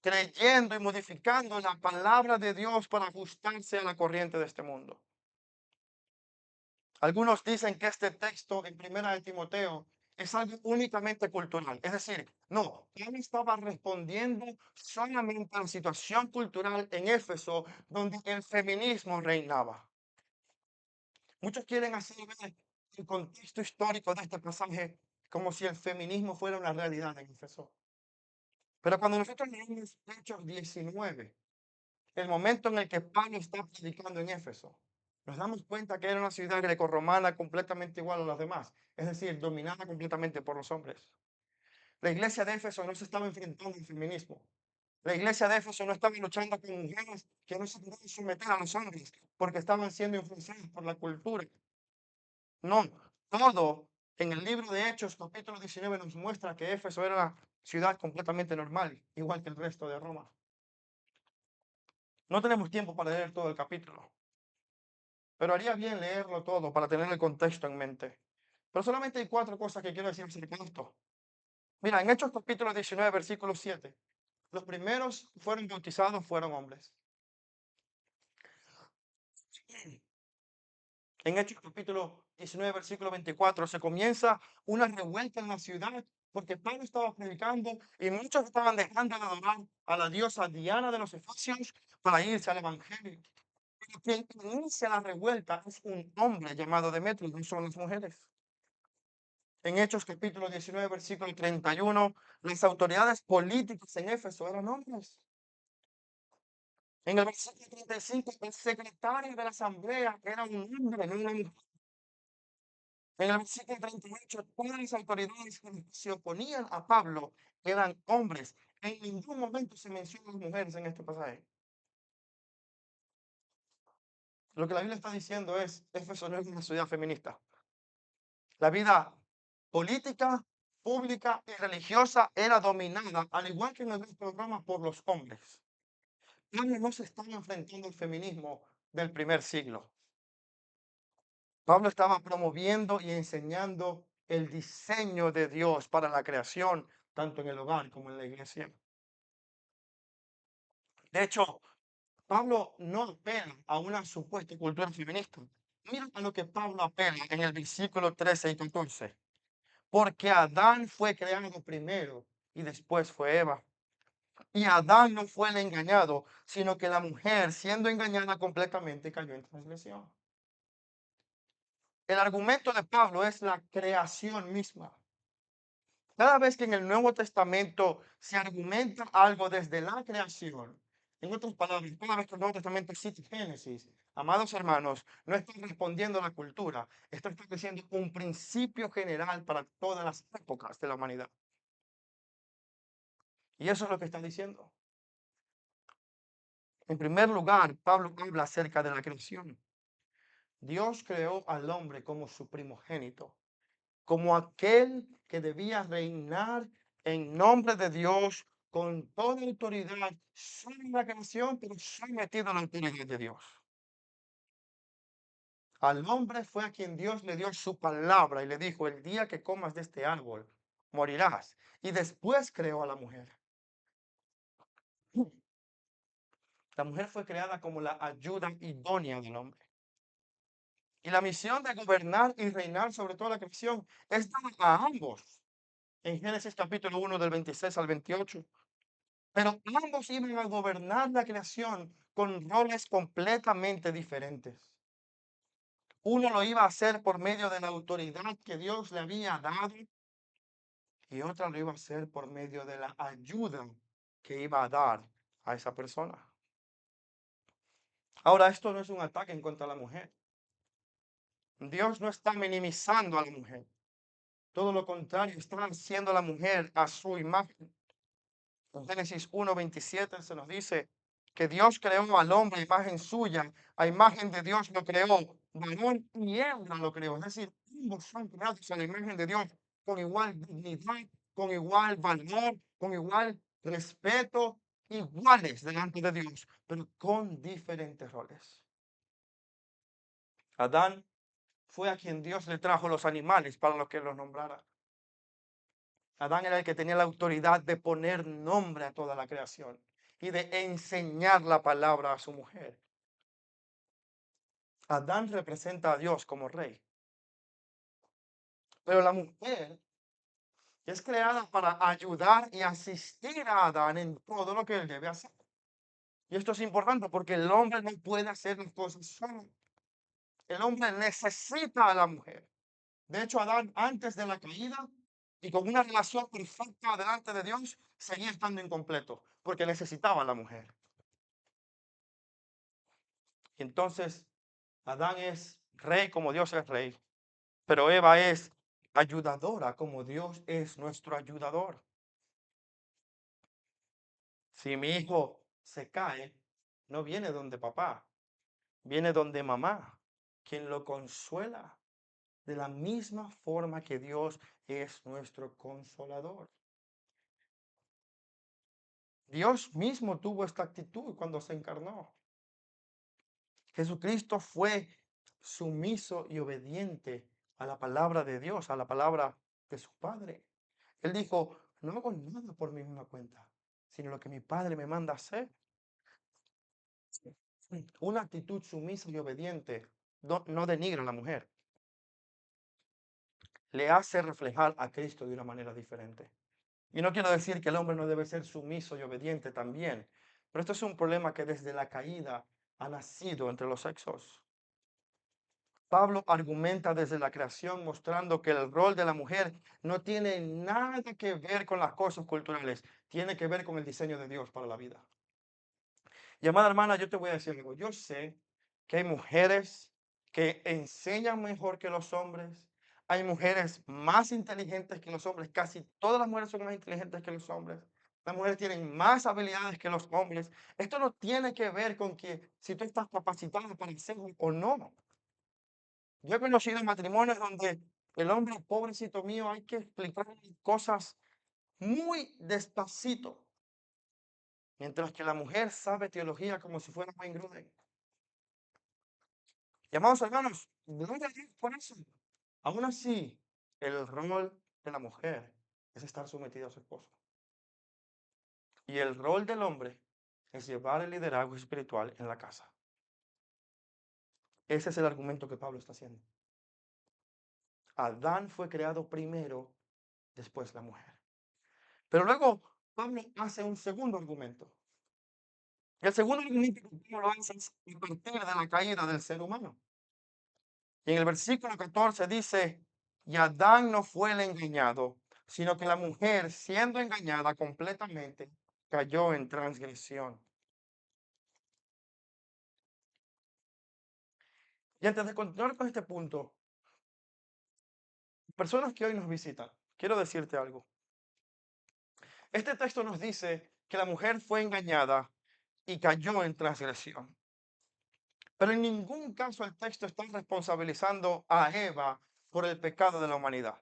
creyendo y modificando la palabra de Dios para ajustarse a la corriente de este mundo. Algunos dicen que este texto en 1 Timoteo es algo únicamente cultural. Es decir, no, él estaba respondiendo solamente a la situación cultural en Éfeso, donde el feminismo reinaba. Muchos quieren hacer ver el contexto histórico de este pasaje como si el feminismo fuera una realidad en Éfeso. Pero cuando nosotros leemos Hechos 19, el momento en el que Pablo está predicando en Éfeso, nos damos cuenta que era una ciudad grecorromana completamente igual a las demás, es decir, dominada completamente por los hombres. La iglesia de Éfeso no se estaba enfrentando al feminismo. La iglesia de Éfeso no estaba luchando con mujeres que no se querían someter a los hombres porque estaban siendo influenciadas por la cultura. No, todo En el libro de Hechos, capítulo 19, nos muestra que Éfeso era una ciudad completamente normal, igual que el resto de Roma. No tenemos tiempo para leer todo el capítulo, pero haría bien leerlo todo para tener el contexto en mente. Pero solamente hay cuatro cosas que quiero decir acerca de esto. Mira, en Hechos capítulo 19, versículo 7, los primeros que fueron bautizados fueron hombres. En Hechos capítulo 19, versículo 24, se comienza una revuelta en la ciudad porque Pablo estaba predicando y muchos estaban dejando de adorar a la diosa Diana de los Efesios para irse al Evangelio. Pero quien inicia la revuelta es un hombre llamado Demetrio, no son las mujeres. En Hechos capítulo 19, versículo 31, las autoridades políticas en Éfeso eran hombres. En el versículo 35, el secretario de la asamblea era un hombre, no una mujer. En el versículo 38, todas las autoridades que se oponían a Pablo eran hombres. En ningún momento se mencionan las mujeres en este pasaje. Lo que la Biblia está diciendo es, Éfeso no es una ciudad feminista. La vida política, pública y religiosa era dominada, al igual que en el resto de Roma, por los hombres. Pablo no se estaba enfrentando al feminismo del primer siglo. Pablo estaba promoviendo y enseñando el diseño de Dios para la creación, tanto en el hogar como en la iglesia. De hecho, Pablo no apela a una supuesta cultura feminista. Mira a lo que Pablo apela en el versículo 13 y 14. Porque Adán fue creado primero y después fue Eva. Y Adán no fue el engañado, sino que la mujer, siendo engañada completamente, cayó en transgresión. El argumento de Pablo es la creación misma. Cada vez que en el Nuevo Testamento se argumenta algo desde la creación, en otras palabras, cada vez que el Nuevo Testamento cita Génesis, amados hermanos, no está respondiendo a la cultura, está estableciendo un principio general para todas las épocas de la humanidad. Y eso es lo que está diciendo. En primer lugar, Pablo habla acerca de la creación. Dios creó al hombre como su primogénito, como aquel que debía reinar en nombre de Dios con toda autoridad sobre la creación, pero sometido a la autoridad de Dios. Al hombre fue a quien Dios le dio su palabra y le dijo, el día que comas de este árbol, morirás. Y después creó a la mujer. La mujer fue creada como la ayuda idónea del hombre. Y la misión de gobernar y reinar sobre toda la creación es dada a ambos. En Génesis capítulo 1 del 26 al 28. Pero ambos iban a gobernar la creación con roles completamente diferentes. Uno lo iba a hacer por medio de la autoridad que Dios le había dado y otra lo iba a hacer por medio de la ayuda que iba a dar a esa persona. Ahora, esto no es un ataque en contra de la mujer. Dios no está minimizando a la mujer. Todo lo contrario, está haciendo a la mujer a su imagen. En Génesis 1:27 se nos dice que Dios creó al hombre a imagen suya, a imagen de Dios lo creó, varón y hembra lo creó. Es decir, ambos son creados a la imagen de Dios con igual dignidad, con igual valor, con igual respeto, iguales delante de Dios, pero con diferentes roles. Adán fue a quien Dios le trajo los animales para los que los nombrara. Adán era el que tenía la autoridad de poner nombre a toda la creación y de enseñar la palabra a su mujer. Adán representa a Dios como rey, pero la mujer es creada para ayudar y asistir a Adán en todo lo que él debe hacer. Y esto es importante porque el hombre no puede hacer las cosas solo. El hombre necesita a la mujer. De hecho, Adán antes de la caída y con una relación perfecta delante de Dios, seguía estando incompleto porque necesitaba a la mujer. Y entonces, Adán es rey como Dios es rey, pero Eva es ayudadora como Dios es nuestro ayudador. Si mi hijo se cae, no viene donde papá, viene donde mamá, quien lo consuela. de la misma forma que Dios es nuestro consolador. Dios mismo tuvo esta actitud cuando se encarnó. Jesucristo fue sumiso y obediente a la palabra de Dios, a la palabra de su Padre. Él dijo, no hago nada por mi misma cuenta, sino lo que mi Padre me manda hacer. Una actitud sumisa y obediente no denigra a la mujer, le hace reflejar a Cristo de una manera diferente. Y no quiero decir que el hombre no debe ser sumiso y obediente también, pero esto es un problema que desde la caída ha nacido entre los sexos. Pablo argumenta desde la creación mostrando que el rol de la mujer no tiene nada que ver con las cosas culturales, tiene que ver con el diseño de Dios para la vida. Y amada hermana, yo te voy a decir algo. Yo sé que hay mujeres que enseñan mejor que los hombres. Hay mujeres más inteligentes que los hombres. Casi todas las mujeres son más inteligentes que los hombres. Las mujeres tienen más habilidades que los hombres. Esto no tiene que ver con que si tú estás capacitado para hacerlo o no. Yo he conocido matrimonios donde el hombre, pobrecito mío, hay que explicarle cosas muy despacito, mientras que la mujer sabe teología como si fuera Wayne Gruden. Y amados hermanos, gloria a Dios por eso. Aún así, el rol de la mujer es estar sometida a su esposo. Y el rol del hombre es llevar el liderazgo espiritual en la casa. Ese es el argumento que Pablo está haciendo. Adán fue creado primero, después la mujer. Pero luego Pablo hace un segundo argumento. El segundo argumento que Pablo hace es a partir de la caída del ser humano. Y en el versículo 14 dice, y Adán no fue el engañado, sino que la mujer, siendo engañada completamente, cayó en transgresión. Y antes de continuar con este punto, personas que hoy nos visitan, quiero decirte algo. Este texto nos dice que la mujer fue engañada y cayó en transgresión. Pero en ningún caso el texto está responsabilizando a Eva por el pecado de la humanidad.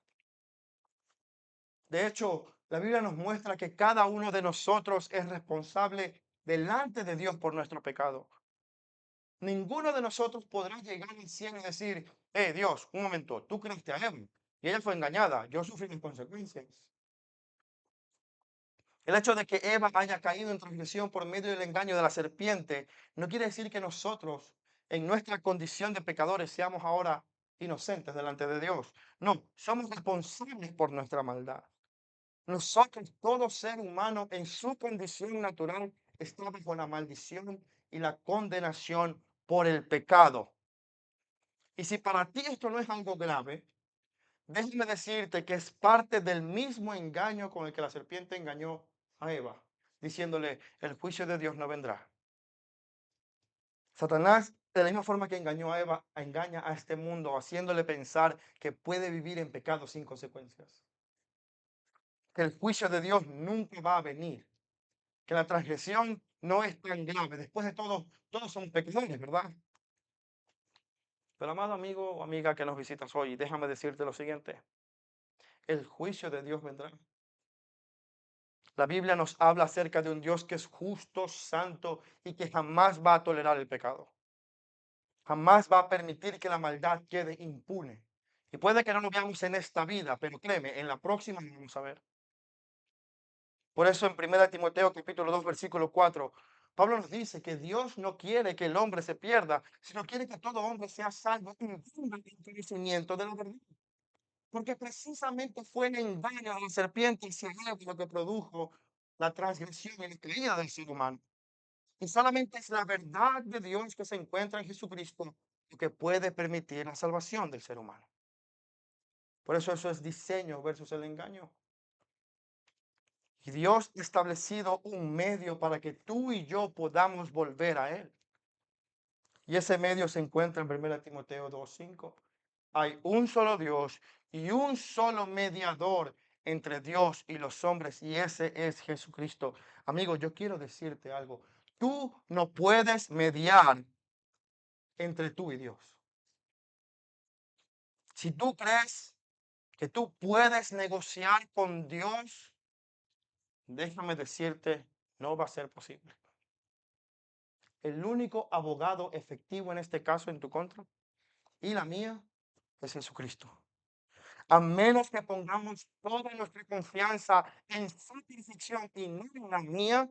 De hecho, la Biblia nos muestra que cada uno de nosotros es responsable delante de Dios por nuestro pecado. Ninguno de nosotros podrá llegar al cielo y decir, Dios, un momento, tú creaste a Eva y ella fue engañada, yo sufrí las consecuencias. El hecho de que Eva haya caído en transgresión por medio del engaño de la serpiente no quiere decir que nosotros, en nuestra condición de pecadores, seamos ahora inocentes delante de Dios. No, somos responsables por nuestra maldad. Nosotros, todo ser humano en su condición natural, está bajo la maldición y la condenación por el pecado. Y si para ti esto no es algo grave, déjame decirte que es parte del mismo engaño con el que la serpiente engañó a Eva, diciéndole, el juicio de Dios no vendrá. Satanás, de la misma forma que engañó a Eva, engaña a este mundo, haciéndole pensar que puede vivir en pecado sin consecuencias. Que el juicio de Dios nunca va a venir. Que la transgresión no es tan grave. Después de todo, todos somos pecadores, ¿verdad? Pero amado amigo o amiga que nos visitas hoy, déjame decirte lo siguiente. El juicio de Dios vendrá. La Biblia nos habla acerca de un Dios que es justo, santo y que jamás va a tolerar el pecado. Jamás va a permitir que la maldad quede impune. Y puede que no lo veamos en esta vida, pero créeme, en la próxima lo vamos a ver. Por eso en 1 Timoteo capítulo 2 versículo 4, Pablo nos dice que Dios no quiere que el hombre se pierda, sino quiere que todo hombre sea salvo y tenga el conocimiento de la verdad. Porque precisamente fue el engaño de la serpiente y lo que produjo la transgresión y la caída del ser humano. Y solamente es la verdad de Dios que se encuentra en Jesucristo lo que puede permitir la salvación del ser humano. Por eso es diseño versus el engaño. Y Dios ha establecido un medio para que tú y yo podamos volver a Él. Y ese medio se encuentra en 1 Timoteo 2:5. Hay un solo Dios y un solo mediador entre Dios y los hombres, y ese es Jesucristo. Amigo, yo quiero decirte algo. Tú no puedes mediar entre tú y Dios. Si tú crees que tú puedes negociar con Dios, déjame decirte, no va a ser posible. El único abogado efectivo en este caso en tu contra y la mía es Jesucristo. A menos que pongamos toda nuestra confianza en su perfección y no en la mía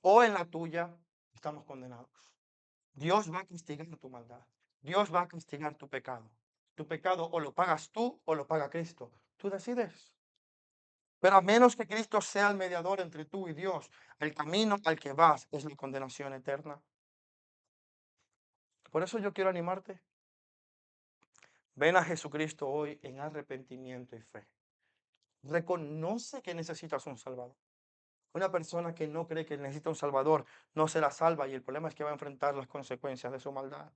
o en la tuya, estamos condenados. Dios va a castigar tu maldad. Dios va a castigar tu pecado. Tu pecado o lo pagas tú o lo paga Cristo. Tú decides. Pero a menos que Cristo sea el mediador entre tú y Dios, el camino al que vas es la condenación eterna. Por eso yo quiero animarte. Ven a Jesucristo hoy en arrepentimiento y fe. Reconoce que necesitas un Salvador. Una persona que no cree que necesita un Salvador no será salva y el problema es que va a enfrentar las consecuencias de su maldad.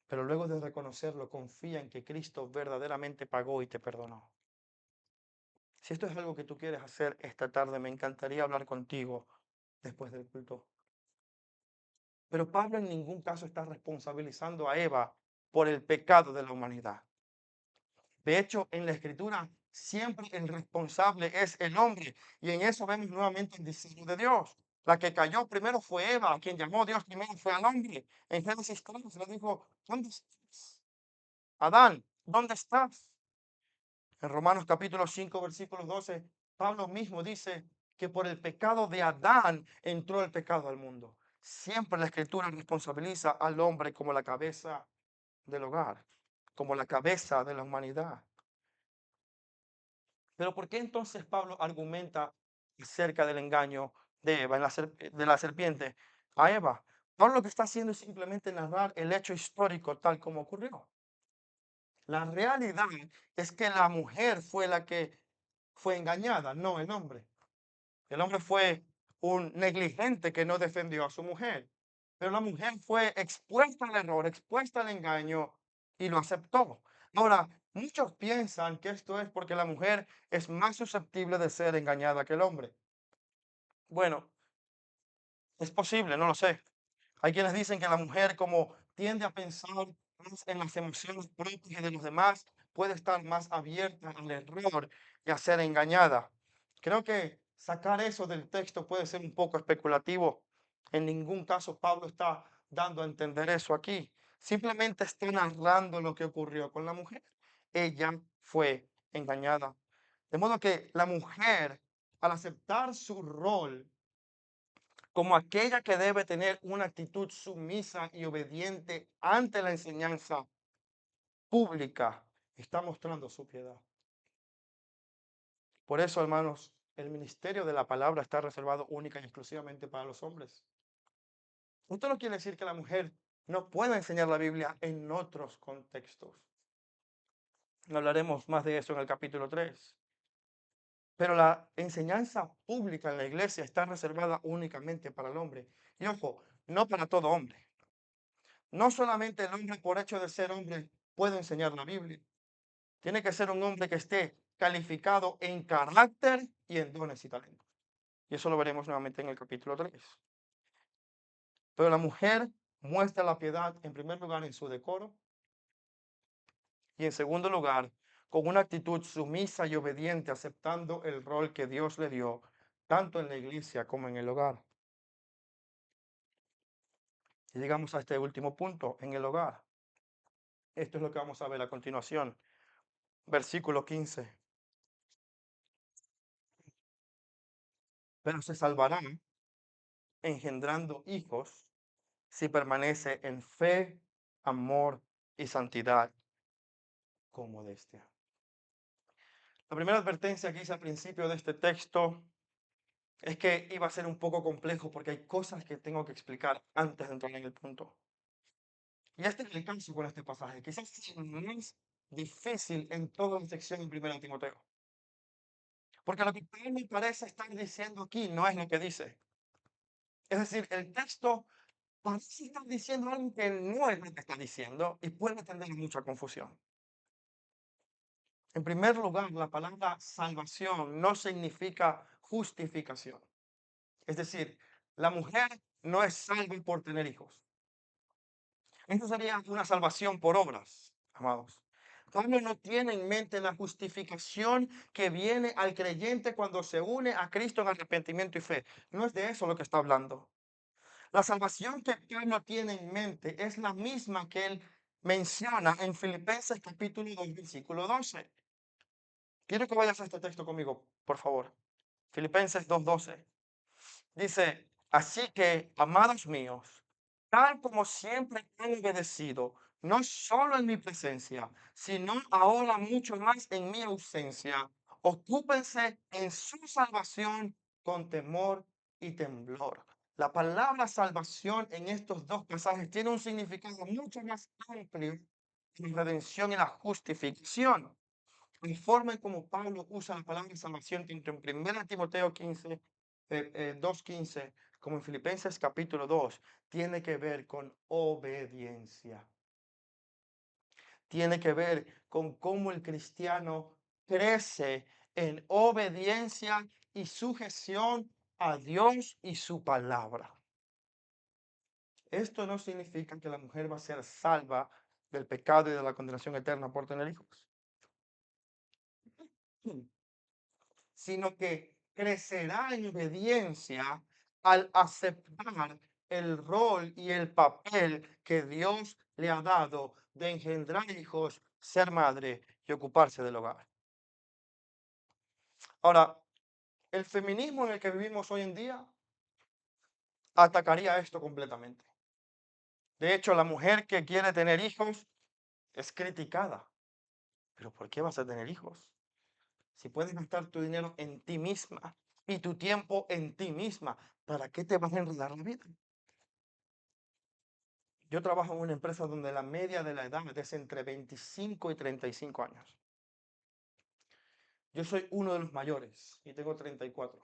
Pero luego de reconocerlo, confía en que Cristo verdaderamente pagó y te perdonó. Si esto es algo que tú quieres hacer esta tarde, me encantaría hablar contigo después del culto. Pero Pablo en ningún caso está responsabilizando a Eva por el pecado de la humanidad. De hecho, en la escritura siempre el responsable es el hombre. Y en eso vemos nuevamente el diseño de Dios. La que cayó primero fue Eva, a quien llamó Dios primero fue al hombre. En Génesis 3 le dijo, ¿dónde estás? Adán, ¿dónde estás? En Romanos capítulo 5, versículo 12, Pablo mismo dice que por el pecado de Adán entró el pecado al mundo. Siempre la escritura responsabiliza al hombre como la cabeza del hogar, como la cabeza de la humanidad. Pero ¿por qué entonces Pablo argumenta acerca del engaño de Eva, de la serpiente a Eva? Pablo lo que está haciendo es simplemente narrar el hecho histórico tal como ocurrió. La realidad es que la mujer fue la que fue engañada, no el hombre. El hombre fue un negligente que no defendió a su mujer. Pero la mujer fue expuesta al error, expuesta al engaño y lo aceptó. Ahora, muchos piensan que esto es porque la mujer es más susceptible de ser engañada que el hombre. Bueno, es posible, no lo sé. Hay quienes dicen que la mujer, como tiende a pensar más en las emociones propias y de los demás, puede estar más abierta al error y a ser engañada. Creo que sacar eso del texto puede ser un poco especulativo. En ningún caso Pablo está dando a entender eso aquí. Simplemente está narrando lo que ocurrió con la mujer. Ella fue engañada. De modo que la mujer, al aceptar su rol como aquella que debe tener una actitud sumisa y obediente ante la enseñanza pública, está mostrando su piedad. Por eso, hermanos, el ministerio de la palabra está reservado única y exclusivamente para los hombres. Esto no quiere decir que la mujer no pueda enseñar la Biblia en otros contextos. Hablaremos más de eso en el capítulo 3. Pero la enseñanza pública en la iglesia está reservada únicamente para el hombre. Y ojo, no para todo hombre. No solamente el hombre por hecho de ser hombre puede enseñar la Biblia. Tiene que ser un hombre que esté calificado en carácter y en dones y talentos. Y eso lo veremos nuevamente en el capítulo 3. Pero la mujer muestra la piedad en primer lugar en su decoro y en segundo lugar con una actitud sumisa y obediente aceptando el rol que Dios le dio tanto en la iglesia como en el hogar. Y llegamos a este último punto, en el hogar. Esto es lo que vamos a ver a continuación. Versículo 15. Pero se salvará engendrando hijos si permanece en fe, amor y santidad con modestia. La primera advertencia que hice al principio de este texto es que iba a ser un poco complejo porque hay cosas que tengo que explicar antes de entrar en el punto. Y este es el caso con este pasaje. Quizás sea el más difícil en toda la sección en 1 Timoteo. Porque lo que Pablo me parece estar diciendo aquí no es lo que dice. Es decir, el texto parece estar diciendo algo que no es lo que está diciendo y puede tener mucha confusión. En primer lugar, la palabra salvación no significa justificación. Es decir, la mujer no es salva por tener hijos. Esto sería una salvación por obras. amados. Pablo no tiene en mente la justificación que viene al creyente cuando se une a Cristo en arrepentimiento y fe. No es de eso lo que está hablando. La salvación que Pablo tiene en mente es la misma que él menciona en Filipenses capítulo 2, versículo 12. Quiero que vayas a este texto conmigo, por favor. Filipenses 2:12. Dice, así que, amados míos, tal como siempre han obedecido, no solo en mi presencia, sino ahora mucho más en mi ausencia, ocúpense en su salvación con temor y temblor. La palabra salvación en estos dos pasajes tiene un significado mucho más amplio que la redención y la justificación. La forma en como Pablo usa la palabra salvación, tanto en 1 Timoteo 2:15, como en Filipenses capítulo 2, tiene que ver con obediencia. Tiene que ver con cómo el cristiano crece en obediencia y sujeción a Dios y su palabra. Esto no significa que la mujer va a ser salva del pecado y de la condenación eterna por tener hijos, sino que crecerá en obediencia al aceptar el rol y el papel que Dios le ha dado de engendrar hijos, ser madre y ocuparse del hogar. Ahora, el feminismo en el que vivimos hoy en día atacaría esto completamente. De hecho, la mujer que quiere tener hijos es criticada. ¿Pero por qué vas a tener hijos? Si puedes gastar tu dinero en ti misma y tu tiempo en ti misma, ¿para qué te vas a enredar la vida? Yo trabajo en una empresa donde la media de la edad es entre 25 y 35 años. Yo soy uno de los mayores y tengo 34.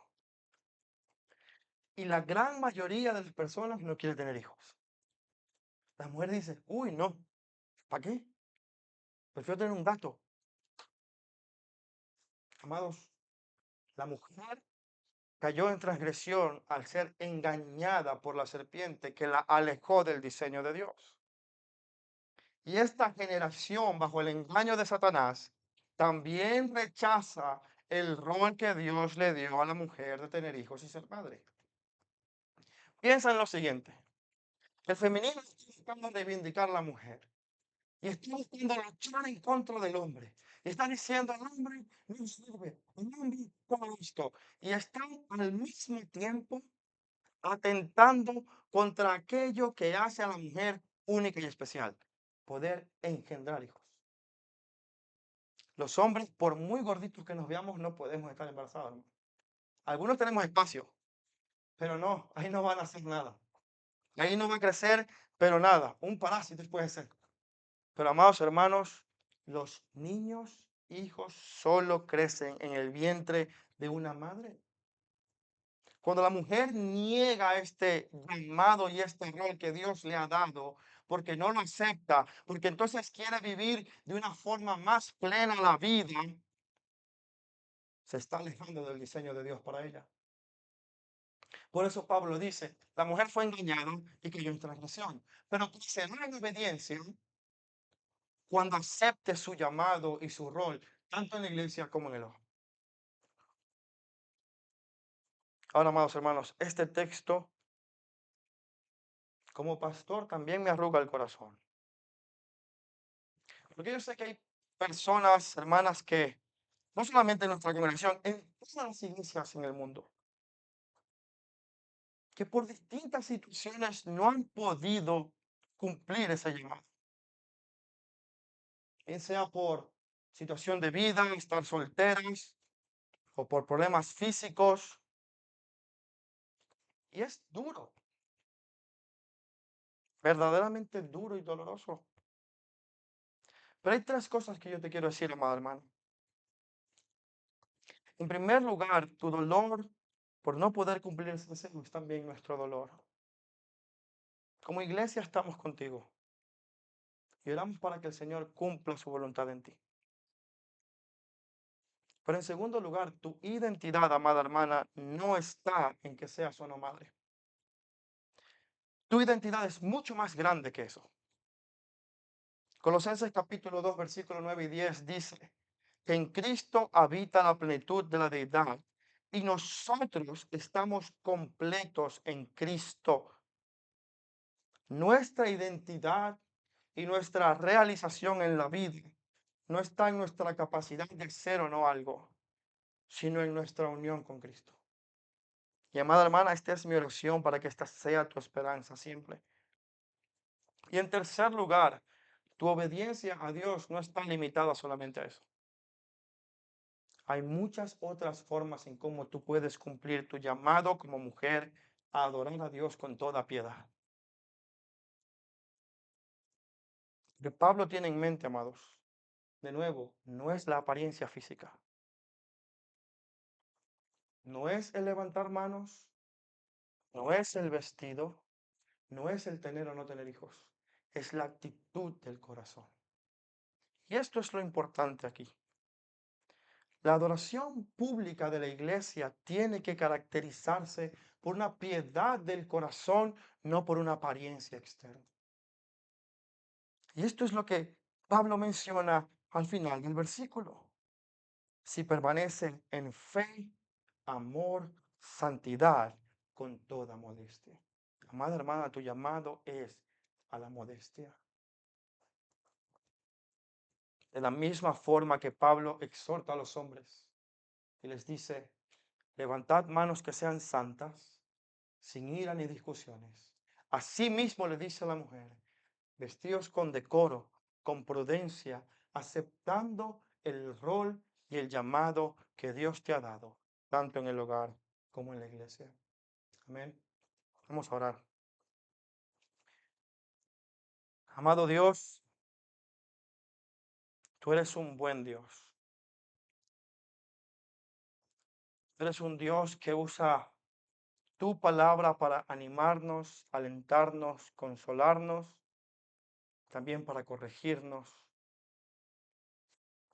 Y la gran mayoría de las personas no quiere tener hijos. La mujer dice, uy, no, ¿para qué? Prefiero tener un gato. Amados, la mujer cayó en transgresión al ser engañada por la serpiente que la alejó del diseño de Dios. Y esta generación, bajo el engaño de Satanás, también rechaza el rol que Dios le dio a la mujer de tener hijos y ser madre. Piensa en lo siguiente. El feminismo está buscando reivindicar a la mujer y está buscando luchar en contra del hombre. Y está diciendo, el hombre no sirve, el hombre como esto. Y están al mismo tiempo atentando contra aquello que hace a la mujer única y especial, poder engendrar hijos. Los hombres, por muy gorditos que nos veamos, no podemos estar embarazados, hermano. Algunos tenemos espacio, pero no, ahí no van a hacer nada. Ahí no va a crecer, pero nada. Un parásito puede ser. Pero amados hermanos, los niños, hijos, solo crecen en el vientre de una madre. Cuando la mujer niega este llamado y este rol que Dios le ha dado, porque no lo acepta, porque entonces quiere vivir de una forma más plena la vida, se está alejando del diseño de Dios para ella. Por eso Pablo dice, la mujer fue engañada y cayó en transgresión, pero crecerá en obediencia cuando acepte su llamado y su rol, tanto en la iglesia como en el hogar. Ahora, amados hermanos, este texto, como pastor, también me arruga el corazón. Porque yo sé que hay personas, hermanas, que no solamente en nuestra congregación, en todas las iglesias en el mundo, que por distintas situaciones no han podido cumplir ese llamado. Bien sea por situación de vida, estar solteras, o por problemas físicos. Y es duro, verdaderamente duro y doloroso. Pero hay tres cosas que yo te quiero decir, amado hermano. En primer lugar, tu dolor por no poder cumplir ese deseo es también nuestro dolor. Como iglesia estamos contigo y oramos para que el Señor cumpla su voluntad en ti. Pero en segundo lugar, tu identidad, amada hermana, no está en que seas o no madre. Tu identidad es mucho más grande que eso. Colosenses capítulo 2, versículo 9 y 10 dice que en Cristo habita la plenitud de la deidad y nosotros estamos completos en Cristo. Nuestra identidad y nuestra realización en la vida no está en nuestra capacidad de ser o no algo, sino en nuestra unión con Cristo. Y amada hermana, esta es mi oración para que esta sea tu esperanza siempre. Y en tercer lugar, tu obediencia a Dios no está limitada solamente a eso. Hay muchas otras formas en cómo tú puedes cumplir tu llamado como mujer a adorar a Dios con toda piedad. Lo que Pablo tiene en mente, amados, de nuevo, no es la apariencia física, no es el levantar manos, no es el vestido, no es el tener o no tener hijos, es la actitud del corazón. Y esto es lo importante aquí. La adoración pública de la iglesia tiene que caracterizarse por una piedad del corazón, no por una apariencia externa. Y esto es lo que Pablo menciona al final del versículo. Si permanecen en fe, amor, santidad, con toda modestia. Amada hermana, tu llamado es a la modestia. De la misma forma que Pablo exhorta a los hombres y les dice, levantad manos que sean santas, sin ira ni discusiones. Asimismo le dice a la mujer, vestidos con decoro, con prudencia, aceptando el rol y el llamado que Dios te ha dado, tanto en el hogar como en la iglesia. Amén. Vamos a orar. Amado Dios, tú eres un buen Dios. Tú eres un Dios que usa tu palabra para animarnos, alentarnos, consolarnos, también para corregirnos.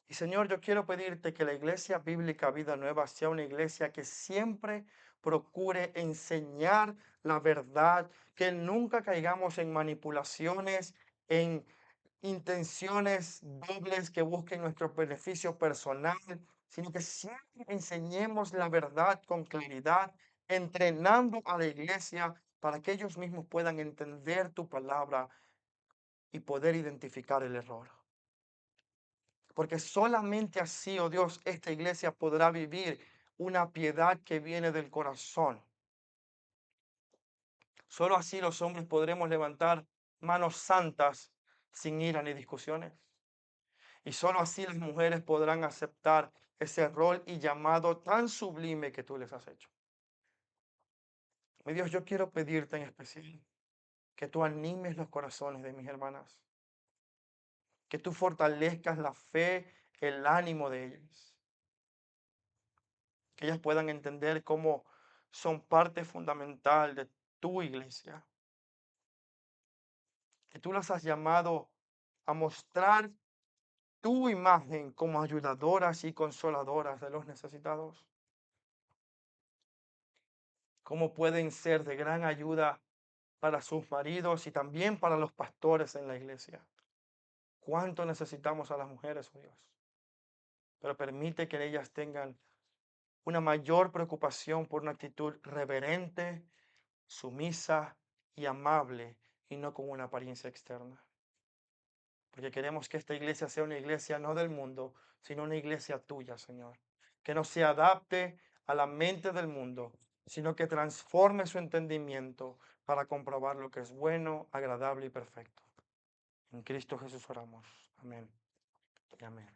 Y Señor, yo quiero pedirte que la Iglesia Bíblica Vida Nueva sea una iglesia que siempre procure enseñar la verdad, que nunca caigamos en manipulaciones, en intenciones dobles que busquen nuestro beneficio personal, sino que siempre enseñemos la verdad con claridad, entrenando a la iglesia para que ellos mismos puedan entender tu palabra y poder identificar el error. Porque solamente así, oh Dios, esta iglesia podrá vivir una piedad que viene del corazón. Solo así los hombres podremos levantar manos santas sin ira ni discusiones. Y solo así las mujeres podrán aceptar ese rol y llamado tan sublime que tú les has hecho. Mi Dios, yo quiero pedirte en especial que tú animes los corazones de mis hermanas, que tú fortalezcas la fe, el ánimo de ellas, que ellas puedan entender cómo son parte fundamental de tu iglesia, que tú las has llamado a mostrar tu imagen como ayudadoras y consoladoras de los necesitados. Cómo pueden ser de gran ayuda para sus maridos y también para los pastores en la iglesia. Cuánto necesitamos a las mujeres, oh Dios. Pero permite que ellas tengan una mayor preocupación por una actitud reverente, sumisa y amable y no con una apariencia externa. Porque queremos que esta iglesia sea una iglesia no del mundo, sino una iglesia tuya, Señor. Que no se adapte a la mente del mundo, sino que transforme su entendimiento para comprobar lo que es bueno, agradable y perfecto. En Cristo Jesús oramos. Amén y amén.